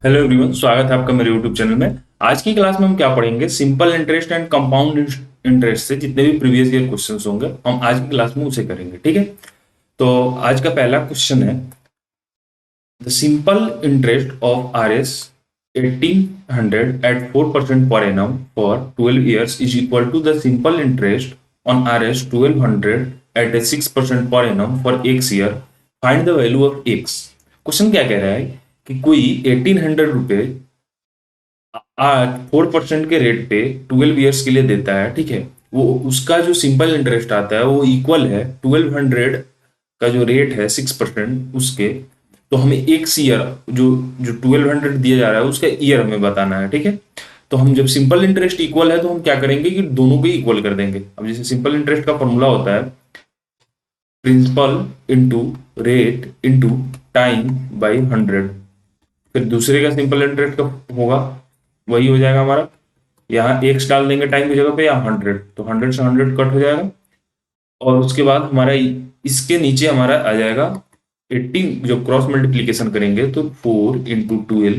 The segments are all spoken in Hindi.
हेलो एवरीवन, स्वागत है आपका मेरे यूट्यूब चैनल में। आज की क्लास में हम क्या पढ़ेंगे? Simple interest and compound interest से जितने भी प्रीवियस ईयर क्वेश्चंस होंगे हम आज की क्लास में उसे करेंगे। ठीक है, तो आज का पहला क्वेश्चन है, the simple interest of R S 1800 at 4% per annum for 12 years is equal to the simple interest on R S 1200 at a 6% per annum for X year. Find the value of X. Question क्या कह रहा है कि कोई 1800 रुपए 4% के रेट पे 12 ईयर्स के लिए देता है। ठीक है, वो उसका जो सिंपल इंटरेस्ट आता है वो इक्वल है 1200 का जो रेट है 6% उसके। तो हमें एक ईयर जो जो 1200 दिया जा रहा है उसका ईयर हमें बताना है। ठीक है, तो हम जब सिंपल इंटरेस्ट इक्वल है तो हम क्या करेंगे कि दोनों को इक्वल कर देंगे। अब जैसे सिंपल इंटरेस्ट का फॉर्मूला होता है principal into rate into time by 100। फिर दूसरे का सिंपल इंटरेस्ट का होगा, वही हो जाएगा हमारा, यहाँ एक्स डाल देंगे टाइम की जगह पे, यहाँ 100, तो 100 से 100 कट हो जाएगा। और उसके बाद हमारा इसके नीचे हमारा आ जाएगा 18, जो क्रॉस मल्टीप्लीकेशन करेंगे तो 4 इंटू 12,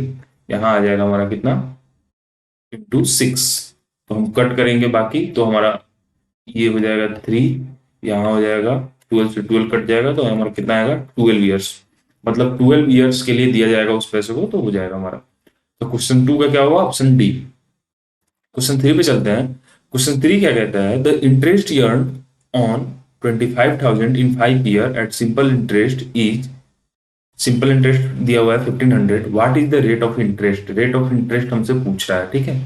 यहाँ आ जाएगा हमारा कितना, इंटू 6। तो हम कट करेंगे बाकी, तो हमारा ये हो जाएगा 3, यहाँ हो जाएगा 12 से 12 कट जाएगा, तो हमारा कितना आएगा 12 ईयर्स। मतलब 12 ईयर्स के लिए दिया जाएगा उस पैसे को, तो हो जाएगा हमारा। तो क्वेश्चन 2 का क्या हुआ? Option D. क्वेश्चन 3 पे चलते हैं। क्वेश्चन 3 क्या कहता है, the interest earn on 25,000 in 5 year at simple interest is, simple interest दिया हुआ है 1500, what is the rate of interest? Rate of interest हमसे पूछ रहा है। ठीक है,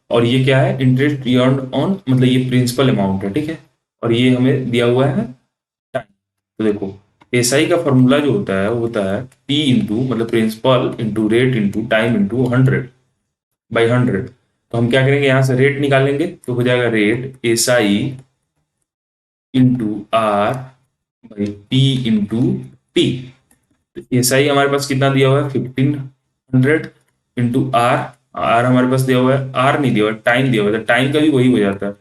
और ये क्या है? इंटरेस्ट अर्न ऑन, मतलब ये प्रिंसिपल अमाउंट है। ठीक है, और ये हमें दिया हुआ है टाइम। तो देखो, एसआई का फॉर्मूला जो होता है वो होता है पी इंटू, मतलब principal into rate into time into 100/100। तो हम क्या करेंगे, यहां से रेट निकालेंगे तो हो जाएगा rate S I into R by P into T. S I हमारे पास कितना दिया हुआ है 1500 इंटू आर। आर हमारे पास दिया हुआ है, आर नहीं दिया हुआ है, टाइम दिया हुआ है, टाइम का भी वही हो जाता है,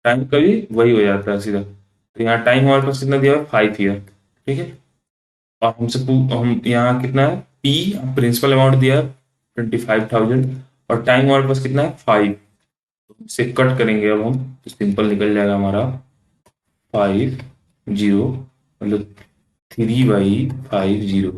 टाइम का भी वही हो जाता है सीधा। तो यहाँ टाइम हमारे पास कितना दिया हुआ है 5 ईयर। ठीक है, और हम यहाँ कितना है, पी प्रिंसिपल अमाउंट दिया है 25,000, और टाइम हमारे पास कितना है 5। से कट करेंगे अब हम, तो सिंपल निकल जाएगा हमारा 50, मतलब 3/50।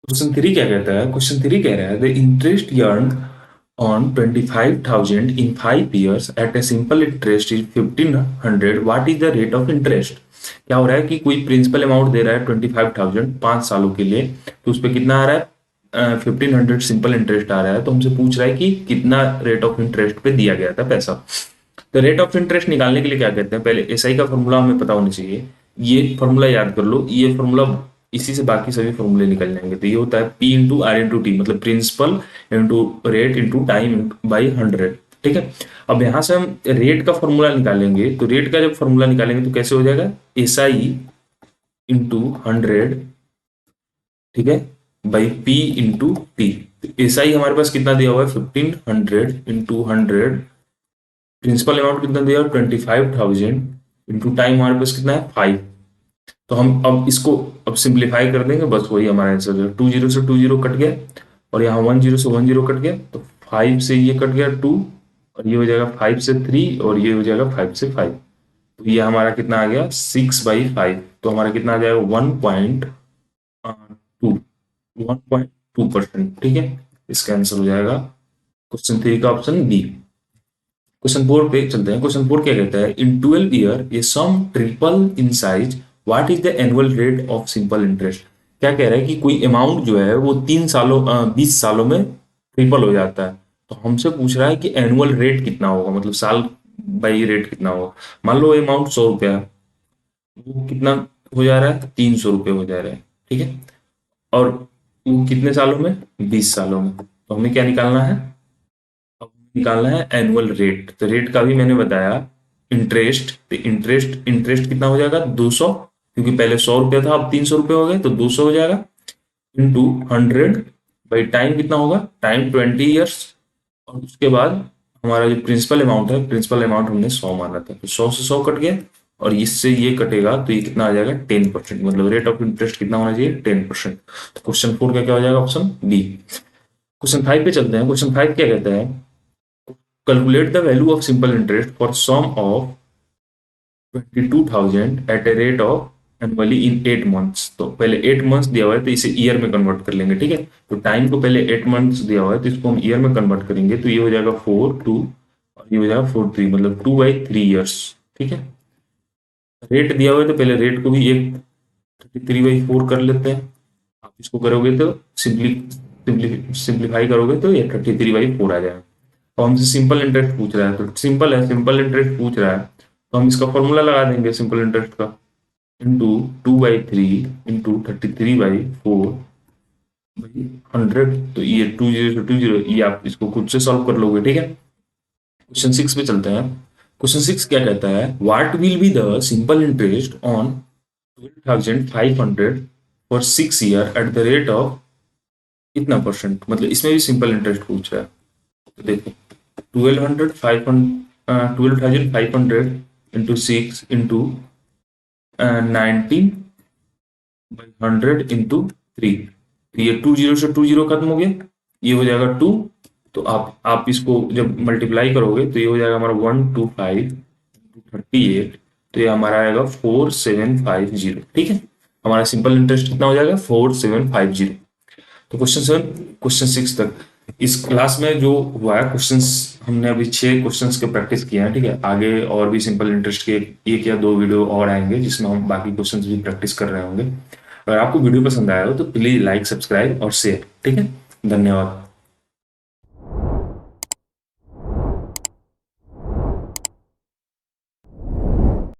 क्वेश्चन 3 क्या कहता है? क्वेश्चन 3 कह रहा है the interest earn on 25,000 in 5 years at a simple interest is 1500, what is the rate of interest? क्या हो रहा है कि कोई प्रिंसिपल अमाउंट दे रहा है 25,000 5 सालों के लिए, तो उस पर कितना आ रहा है 1500 सिंपल इंटरेस्ट आ रहा है। तो हमसे पूछ रहा है कि कितना रेट ऑफ इंटरेस्ट पे दिया गया था पैसा। तो रेट ऑफ इंटरेस्ट निकालने के लिए क्या कहते हैं, पहले एसआई का फॉर्मूला हमें पता होना चाहिए। ये फॉर्मूला याद कर लो, ये फॉर्मूला, इसी से बाकी सभी फॉर्मूले निकल जाएंगे। तो ये होता है P into R into T, मतलब principal into rate into time by 100। ठीक है, अब यहाँ से हम रेट का फॉर्मूला निकालेंगे, तो रेट का जब फॉर्मूला निकालेंगे तो कैसे हो जाएगा, एस आई इंटू 100, ठीक है, by P into T. S I हमारे पास कितना दिया हुआ है 1500 इंटू 100, प्रिंसिपल अमाउंट कितना दिया है 25,000 इंटू टाइम हमारे पास कितना है 5। तो हम अब इसको अब सिंप्लीफाई कर देंगे, बस वही हमारा आंसर है। 20 से 20 कट गया, और यहाँ 10 से 10 कट गया, तो 5 से ये कट गया 2, और ये हो जाएगा 5 से 3, और ये हो जाएगा 5 से 5। तो ये हमारा कितना आ गया 6/5। तो हमारा कितना आ जाएगा 1.2%। ठीक है, इसका आंसर हो जाएगा क्वेश्चन 3 का ऑप्शन बी। क्वेश्चन 4 पे चलते हैं। क्वेश्चन 4 क्या कहता है, इन 12 ईयर ये sum triple in size, what is the annual rate of simple interest? क्या कह रहा है कि कोई अमाउंट जो है वो 3 सालों 20 सालों में ट्रिपल हो जाता है। तो हमसे पूछ रहा है कि एनुअल रेट कितना होगा, मतलब साल बाई रेट कितना होगा। मान लो अमाउंट 100 रुपया है, वो कितना हो जा रहा है 300 रुपये हो जा रहा है। ठीक है, और वो कितने सालों में 20 सालों में। तो हमें क्या निकालना है, अब निकालना है एनुअल रेट। तो रेट का भी मैंने बताया, इंटरेस्ट, तो इंटरेस्ट इंटरेस्ट कितना हो जाएगा 200, क्योंकि पहले 100 रुपया था अब 300 रुपये हो गए, तो 200 हो जाएगा। इंटू 100 बाई टाइम कितना होगा, टाइम 20 ईयर्स, और उसके बाद हमारा जो प्रिंसिपल अमाउंट है, प्रिंसिपल अमाउंट हमने 100 माना था, तो 100 से 100 कट गया, और इससे ये कटेगा तो ये कितना आ जाएगा 10%, मतलब रेट ऑफ इंटरेस्ट कितना होना चाहिए 10%। तो क्वेश्चन 4 का क्या हो जाएगा, ऑप्शन बी। क्वेश्चन 5 पे चलते हैं। क्वेश्चन 5 क्या कहता है, calculate the value of simple interest for sum of 22,000 at a rate of annually in 8 months. तो पहले 8 मंथ्स दिया हुआ है तो इसे ईयर में कन्वर्ट कर लेंगे, ठीक है। तो टाइम को पहले 8 मंथ्स दिया हुआ है तो इसको हम ईयर में कन्वर्ट करेंगे, तो ये हो जाएगा 4 2, और ये हो जाएगा 4 3, मतलब 2/3 ईयर्स, ठीक है। रेट दिया हुआ है तो पहले रेट को भी एक 33/4 कर लेते हैं। आप इसको करोगे तो सिंप्लीफाई करोगे तो ये 33/4 आ जाएगा। तो हमसे सिंपल इंटरेस्ट पूछ रहा है, तो सिंपल है, सिंपल इंटरेस्ट पूछ रहा है तो हम इसका फॉर्मूला लगा देंगे सिंपल इंटरेस्ट का, इंटू 2/3 इंटू 33/4 भाई 100। तो ये 20 ये आप इसको खुद से सॉल्व कर लोगे, ठीक है। क्वेश्चन 6 पे चलते हैं। क्वेश्चन 6 क्या कहता है, what will be the simple interest on 12,500 for 6 year at the rate of कितना परसेंट, मतलब इसमें भी सिंपल इंटरेस्ट पूछ रहा है। तो देखो 12,500 इंटू 6 इंटू 19/100 इंटू 3, तो ये 20 से 20 खत्म हो गया, ये हो जाएगा 2। तो आप इसको जब मल्टीप्लाई करोगे तो ये हो जाएगा हमारा 125/38, तो ये हमारा आएगा 4750, ठीक है। हमारा सिंपल इंटरेस्ट कितना हो जाएगा 4750। तो क्वेश्चन 6 तक इस क्लास में जो हुआ है क्वेश्चंस, हमने अभी 6 क्वेश्चंस के प्रैक्टिस किए हैं, ठीक है। आगे और भी सिंपल इंटरेस्ट के 1 या 2 वीडियो और आएंगे जिसमें हम बाकी क्वेश्चंस भी प्रैक्टिस कर रहे होंगे। अगर आपको वीडियो पसंद आया हो तो प्लीज लाइक, सब्सक्राइब और शेयर, ठीक है। धन्यवाद।